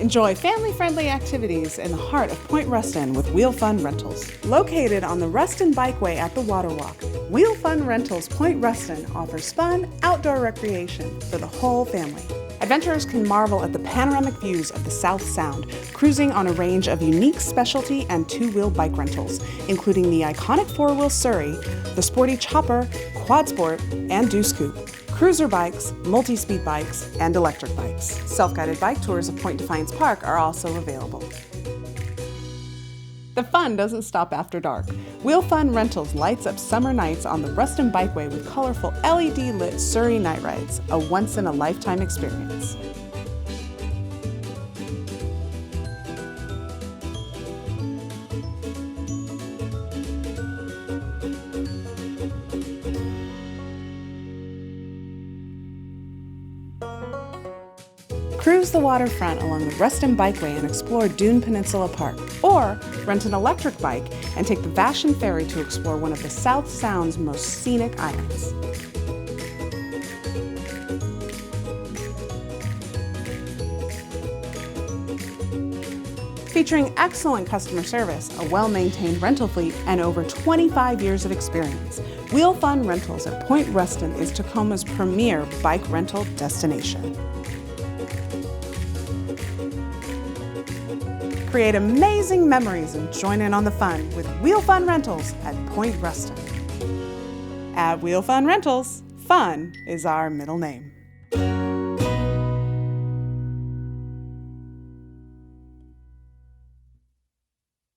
Enjoy family-friendly activities in the heart of Point Ruston with Wheel Fun Rentals. Located on the Ruston Bikeway at the Waterwalk, Wheel Fun Rentals Point Ruston offers fun, outdoor recreation for the whole family. Adventurers can marvel at the panoramic views of the South Sound, cruising on a range of unique specialty and two-wheel bike rentals, including the iconic four-wheel Surrey, the sporty Chopper, Quad Sport, and Deuce Coupe. Cruiser bikes, multi-speed bikes, and electric bikes. Self-guided bike tours of Point Defiance Park are also available. The fun doesn't stop after dark. Wheel Fun Rentals lights up summer nights on the Ruston Bikeway with colorful LED-lit Surrey night rides, a once-in-a-lifetime experience. Cruise the waterfront along the Ruston Bikeway and explore Dune Peninsula Park, or rent an electric bike and take the Vashon Ferry to explore one of the South Sound's most scenic islands. Featuring excellent customer service, a well-maintained rental fleet, and over 25 years of experience, Wheel Fun Rentals at Point Ruston is Tacoma's premier bike rental destination. Create amazing memories and join in on the fun with Wheel Fun Rentals at Point Ruston. At Wheel Fun Rentals, fun is our middle name.